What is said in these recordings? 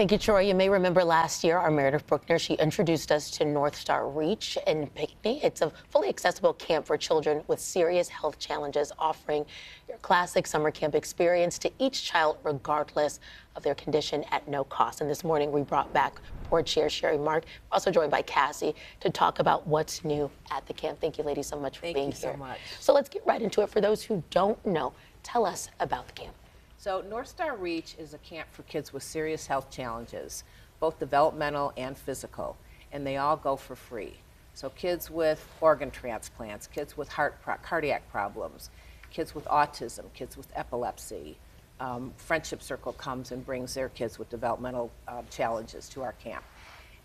Thank you, Troy. You may remember last year, our Meredith Bruckner, she introduced us to North Star Reach in Pinckney. It's a fully accessible camp for children with serious health challenges, offering your classic summer camp experience to each child, regardless of their condition, at no cost. And this morning, we brought back Board Chair Sheri Mark, also joined by Cassy, to talk about what's new at the camp. Thank you, ladies, so much for being here. Thank you so much. So let's get right into it. For those who don't know, tell us about the camp. So North Star Reach is a camp for kids with serious health challenges, both developmental and physical, and they all go for free. So kids with organ transplants, kids with cardiac problems, kids with autism, kids with epilepsy. Friendship Circle comes and brings their kids with developmental challenges to our camp.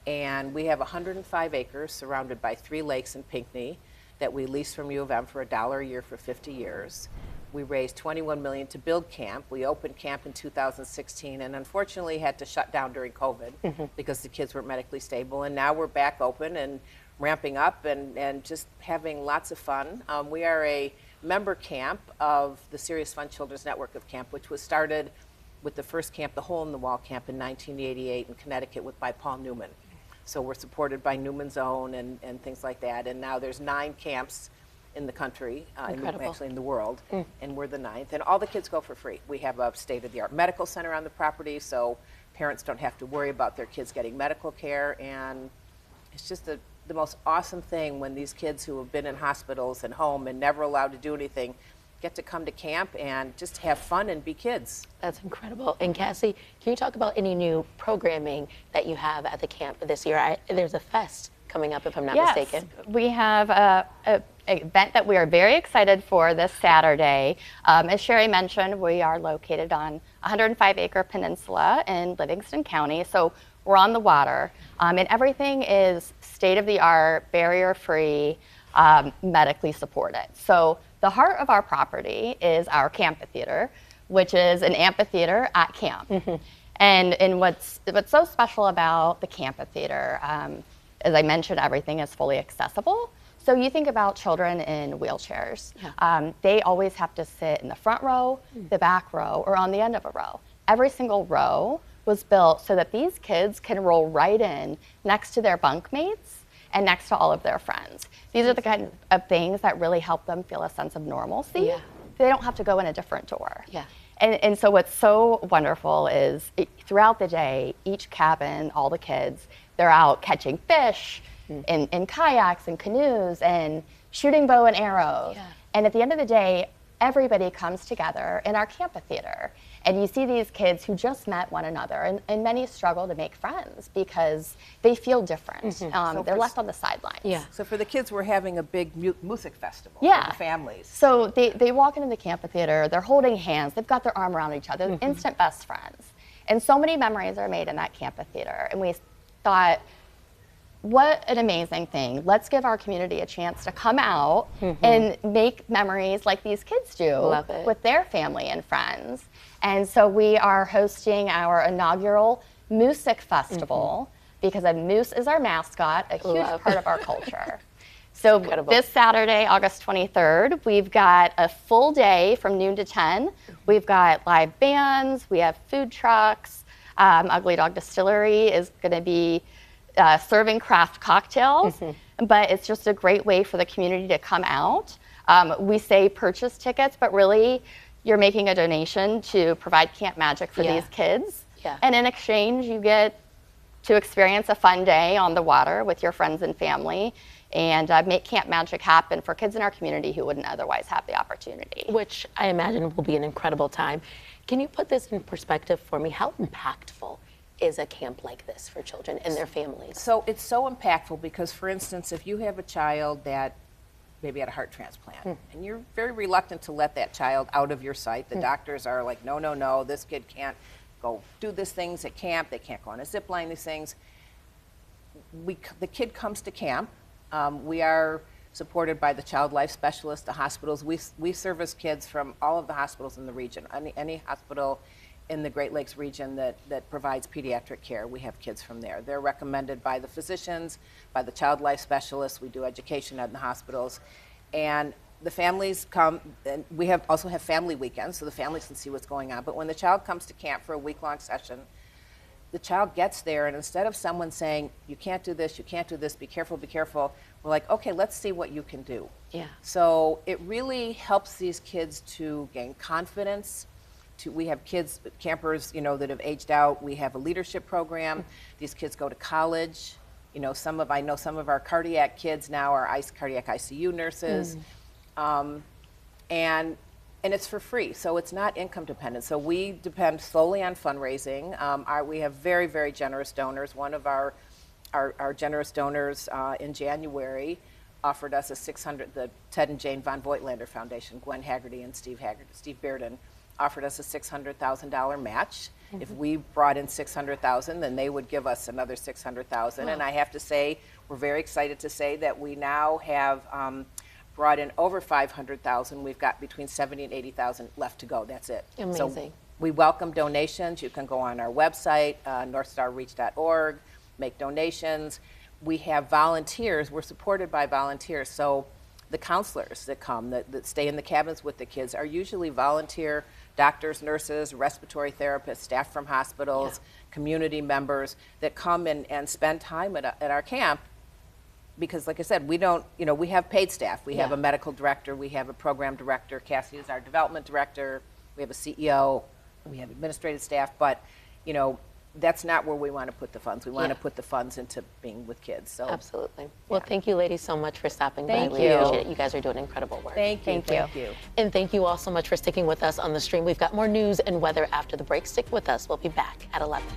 And we have 105 acres surrounded by 3 lakes in Pinckney that we lease from U of M for $1 a year for 50 years. We raised $21 million to build camp. We opened camp in 2016 and unfortunately had to shut down during COVID because the kids weren't medically stable. And now we're back open and ramping up and just having lots of fun. We are a member camp of the Serious Fun Children's Network of Camp, which was started with the first camp, the Hole in the Wall camp, in 1988 in Connecticut by Paul Newman. So we're supported by Newman's Own and things like that. And now there's 9 camps in the country, actually in the world, and we're the 9th. And all the kids go for free. We have a state-of-the-art medical center on the property, so parents don't have to worry about their kids getting medical care. And it's just the most awesome thing when these kids who have been in hospitals and home and never allowed to do anything get to come to camp and just have fun and be kids. That's incredible. And Cassy, can you talk about any new programming that you have at the camp this year? There's a fest coming up, if I'm not mistaken. We have an event that we are very excited for this Saturday. As Sheri mentioned, we are located on a 105-acre peninsula in Livingston County, so we're on the water, and everything is state-of-the-art, barrier-free, medically supported. So the heart of our property is our amphitheater, which is an amphitheater at camp. And what's so special about the amphitheater, as I mentioned, everything is fully accessible. So you think about children in wheelchairs. They always have to sit in the front row, the back row, or on the end of a row. Every single row was built so that these kids can roll right in next to their bunkmates and next to all of their friends. These are the kind of things that really help them feel a sense of normalcy. They don't have to go in a different door. And so what's so wonderful is throughout the day, each cabin, all the kids, they're out catching fish in kayaks and canoes and shooting bow and arrows. And at the end of the day, everybody comes together in our amphitheater. And you see these kids who just met one another, and many struggle to make friends because they feel different. So they're left on the sidelines. So for the kids, we're having a big MOOSE-IC Festival for the families. So they walk into the amphitheater, they're holding hands, they've got their arm around each other, instant best friends. And so many memories are made in that amphitheater. And we thought, what an amazing thing. Let's give our community a chance to come out and make memories like these kids do with their family and friends. And so we are hosting our inaugural MOOSE-IC Festival because a moose is our mascot, a huge part of our culture. So this Saturday, August 23rd, we've got a full day from noon to 10. We've got live bands, we have food trucks. Ugly Dog Distillery is going to be serving craft cocktails, but it's just a great way for the community to come out. We say purchase tickets, but really you're making a donation to provide Camp Magic for these kids. And in exchange, you get to experience a fun day on the water with your friends and family and make Camp Magic happen for kids in our community who wouldn't otherwise have the opportunity. Which I imagine will be an incredible time. Can you put this in perspective for me? How impactful is a camp like this for children and their families? So it's so impactful because, for instance, if you have a child that maybe had a heart transplant and you're very reluctant to let that child out of your sight, the doctors are like, no, no, no, this kid can't go do these things at camp, they can't go on a zip line, these things. The kid comes to camp. We are supported by the child life specialist, the hospitals. We service kids from all of the hospitals in the region. Any hospital in the Great Lakes region that provides pediatric care, we have kids from there. They're recommended by the physicians, by the child life specialists. We do education at the hospitals. And the families come, and we also have family weekends, so the families can see what's going on. But when the child comes to camp for a week-long session, the child gets there, and instead of someone saying, you can't do this, be careful, we're like, okay, let's see what you can do. Yeah. So it really helps these kids to gain confidence. We have kids, campers, that have aged out. We have a leadership program. These kids go to college. I know some of our cardiac kids now are cardiac ICU nurses. And it's for free, so it's not income dependent. So we depend solely on fundraising. We have very, very generous donors. One of our generous donors in January offered us the Ted and Jane Von Voigtlander Foundation, Gwen Haggerty and Steve Bearden, offered us a $600,000 match. If we brought in $600,000, then they would give us another $600,000. And I have to say, we're very excited to say that we now have brought in over $500,000. We've got between $70,000 and $80,000 left to go. That's it. Amazing. So we welcome donations. You can go on our website, northstarreach.org, make donations. We have volunteers. We're supported by volunteers. So the counselors that come, that stay in the cabins with the kids, are usually volunteer doctors, nurses, respiratory therapists, staff from hospitals, community members that come and spend time at our camp. Because like I said, we have paid staff. We have a medical director, we have a program director, Cassy is our development director, we have a CEO, we have administrative staff, but that's not where we want to put the funds. We want to put the funds into being with kids. So absolutely. Well, thank you ladies so much for stopping by. Thank We you. appreciate it. You guys are doing incredible work. Thank you. And thank you all so much for sticking with us on the stream. We've got more news and weather after the break. Stick with us. We'll be back at 11.